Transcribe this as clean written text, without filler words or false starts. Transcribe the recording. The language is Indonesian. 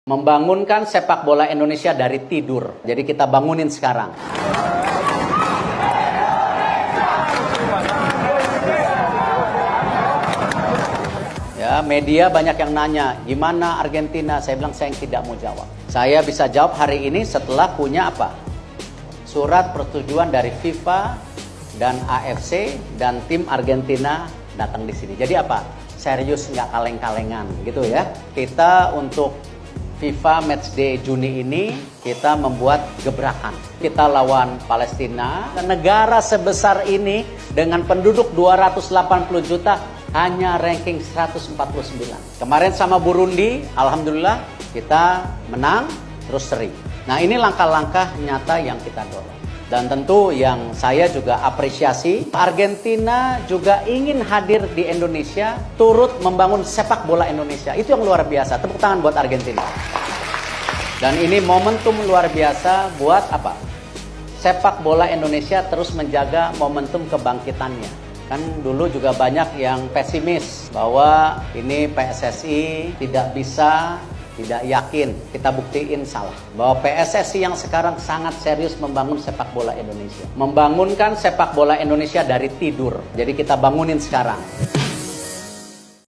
Membangunkan sepak bola Indonesia dari tidur. Jadi kita bangunin sekarang. Ya, media banyak yang nanya, gimana Argentina? Saya bilang saya tidak mau jawab. Saya bisa jawab hari ini setelah punya apa? Surat persetujuan dari FIFA dan AFC dan tim Argentina datang di sini. Jadi apa? Serius, nggak kaleng-kalengan gitu ya. Kita untuk FIFA Matchday Juni ini kita membuat gebrakan. Kita lawan Palestina. Negara sebesar ini dengan penduduk 280 juta hanya ranking 149. Kemarin sama Burundi, alhamdulillah kita menang terus seri. Nah, ini langkah-langkah nyata yang kita dorong. Dan tentu yang saya juga apresiasi, Argentina juga ingin hadir di Indonesia, turut membangun sepak bola Indonesia. Itu yang luar biasa. Tepuk tangan buat Argentina. Dan ini momentum luar biasa buat apa? Sepak bola Indonesia terus menjaga momentum kebangkitannya. Kan dulu juga banyak yang pesimis bahwa ini PSSI tidak bisa, tidak yakin. Kita buktiin salah. Bahwa PSSI yang sekarang sangat serius membangun sepak bola Indonesia. Membangunkan sepak bola Indonesia dari tidur. Jadi kita bangunin sekarang.